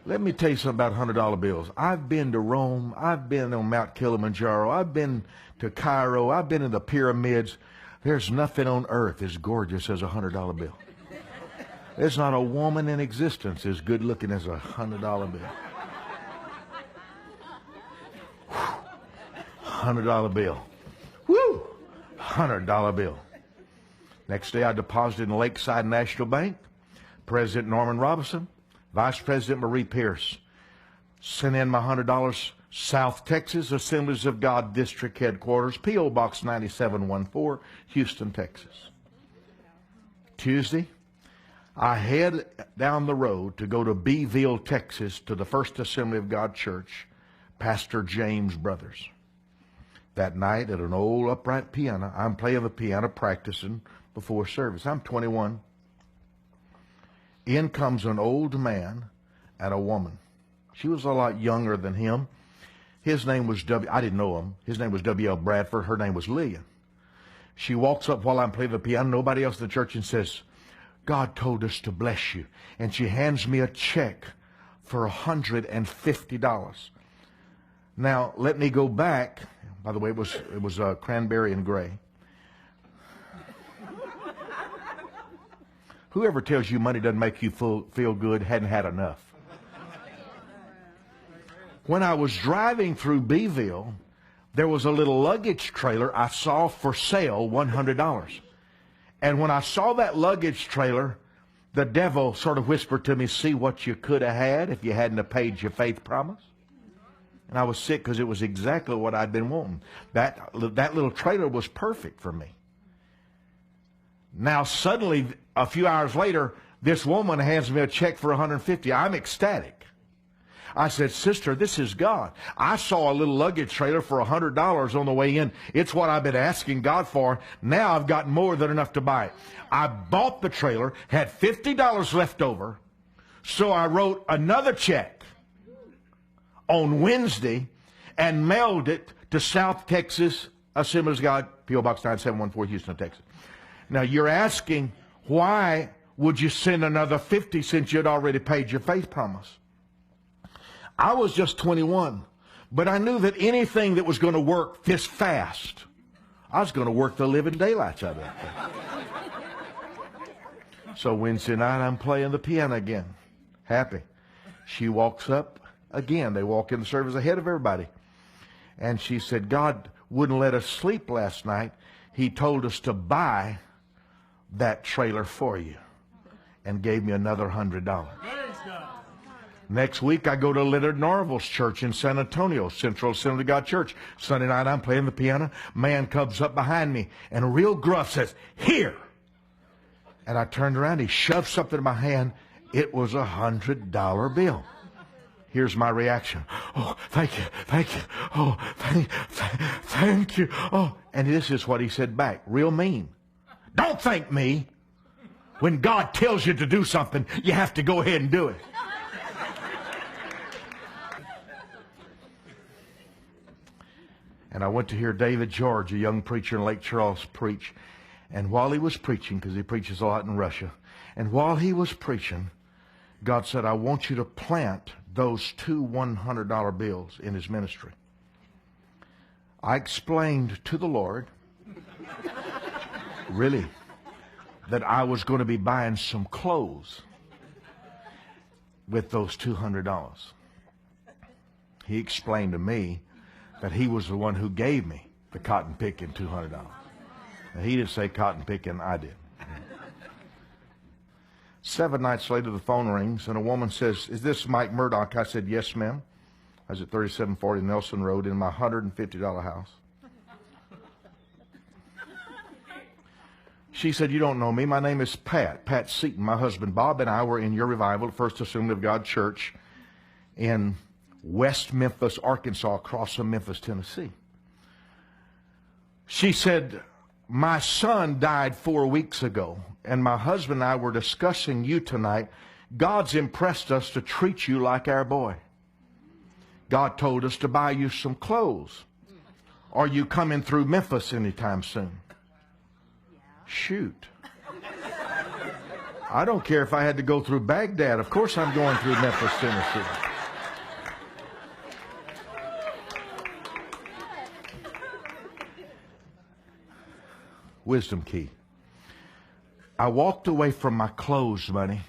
Let me tell you something about $100 bills. I've been to Rome. I've been on Mount Kilimanjaro. I've been to Cairo. I've been in the pyramids. There's nothing on earth as gorgeous as a $100 bill. There's not a woman in existence as good looking as a $100 bill. $100 bill. Woo! $100 bill. Next day I deposited in Lakeside National Bank. President Norman Robinson, Vice President Marie Pierce sent in my $100. South Texas Assemblies of God District Headquarters, P.O. Box 9714, Houston, Texas. Tuesday, I head down the road to go to Beeville, Texas, to the First Assembly of God Church, Pastor James Brothers. That night at an old upright piano, I'm playing the piano, practicing before service. I'm 21. In comes an old man and a woman. She was a lot younger than him. His name was I didn't know him. His name was W.L. Bradford. Her name was Lillian. She walks up while I'm playing the piano, nobody else in the church, and says, God told us to bless you. And she hands me a check for $150. Now, let me go back. By the way, it was cranberry and gray. Whoever tells you money doesn't make you feel good hadn't had enough. When I was driving through Beeville, there was a little luggage trailer I saw for sale, $100. And when I saw that luggage trailer, the devil sort of whispered to me, see what you could have had if you hadn't have paid your faith promise. And I was sick because it was exactly what I'd been wanting. That little trailer was perfect for me. Now suddenly, a few hours later, this woman hands me a check for $150. I'm ecstatic. I said, sister, this is God. I saw a little luggage trailer for $100 on the way in. It's what I've been asking God for. Now I've got more than enough to buy it. I bought the trailer, had $50 left over, so I wrote another check on Wednesday and mailed it to South Texas Assemblies of God, P.O. Box 9714, Houston, Texas. Now you're asking, why would you send another $50 since you'd already paid your faith promise? I was just 21, but I knew that anything that was going to work this fast, I was going to work the living daylights out of that thing. So Wednesday night, I'm playing the piano again. Happy. She walks up again. They walk in the service ahead of everybody. And she said, God wouldn't let us sleep last night. He told us to buy that trailer for you, and gave me another $100. Next week, I go to Leonard Norval's church in San Antonio, Central Assembly of God Church. Sunday night, I'm playing the piano. Man comes up behind me, and a real gruff says, here. And I turned around. He shoved something in my hand. It was a $100 bill. Here's my reaction. Oh, thank you, thank you. Oh, thank you. Oh, and this is what he said back, real mean. Don't thank me. When God tells you to do something, you have to go ahead and do it. And I went to hear David George, a young preacher in Lake Charles, preach. And while he was preaching, because he preaches a lot in Russia, and while he was preaching, God said, I want you to plant those two $100 bills in his ministry. I explained to the Lord, really, that I was going to be buying some clothes with those $200. He explained to me that he was the one who gave me the cotton picking $200. Now, he didn't say cotton picking, I did. 7 nights later, the phone rings, and a woman says, is this Mike Murdock? I said, yes, ma'am. I was at 3740 Nelson Road in my $150 house. She said, you don't know me. My name is Pat Seaton. My husband Bob and I were in your revival at First Assembly of God Church in West Memphis, Arkansas, across from Memphis, Tennessee. She said, my son died 4 weeks ago, and my husband and I were discussing you tonight. God's impressed us to treat you like our boy. God told us to buy you some clothes. Are you coming through Memphis anytime soon? Shoot. I don't care if I had to go through Baghdad. Of course I'm going through Memphis, Tennessee. Wisdom key. I walked away from my clothes money,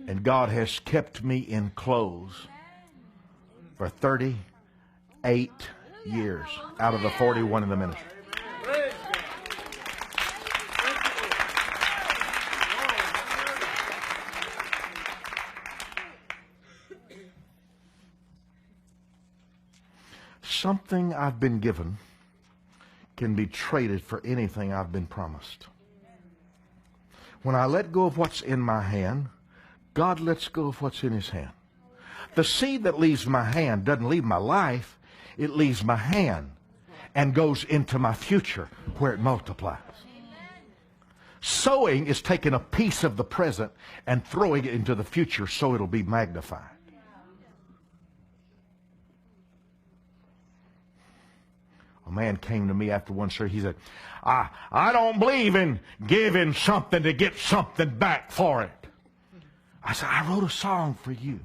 and God has kept me in clothes for 38 years out of the 41 in the ministry. Something I've been given can be traded for anything I've been promised. When I let go of what's in my hand, God lets go of what's in his hand. The seed that leaves my hand doesn't leave my life, it leaves my hand and goes into my future where it multiplies. Sowing is taking a piece of the present and throwing it into the future so it'll be magnified. A man came to me after one service. He said, I don't believe in giving something to get something back for it. I said, I wrote a song for you.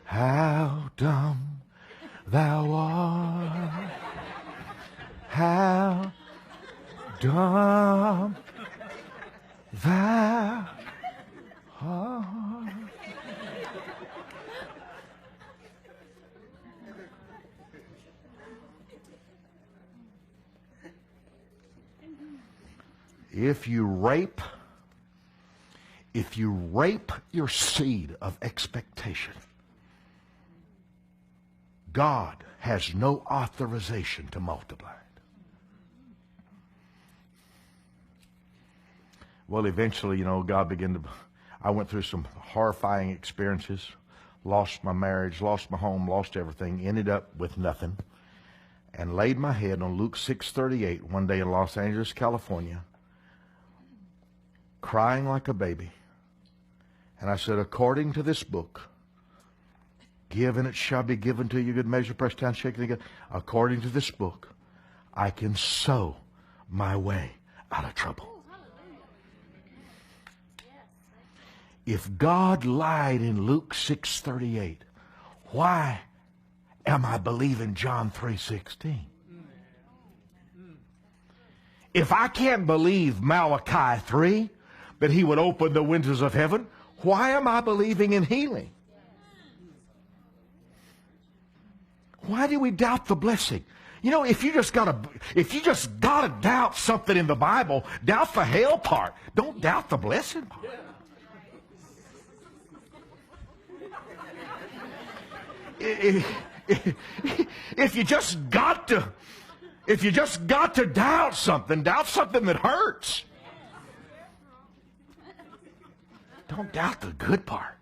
How dumb thou art. How dumb thou art. If you rape your seed of expectation, God has no authorization to multiply it. Well, eventually, God began to... I went through some horrifying experiences. Lost my marriage, lost my home, lost everything. Ended up with nothing. And laid my head on Luke 6:38 one day in Los Angeles, California, crying like a baby. And I said, according to this book, give and it shall be given to you, good measure, pressed down, shaken together. According to this book, I can sow my way out of trouble. If God lied in Luke 6:38, why am I believing John 3:16? If I can't believe Malachi 3, that he would open the windows of heaven, why am I believing in healing? Why do we doubt the blessing? If you just gotta doubt something in the Bible, doubt the hell part. Don't doubt the blessing part. If you just got to doubt something that hurts. Don't doubt the good part.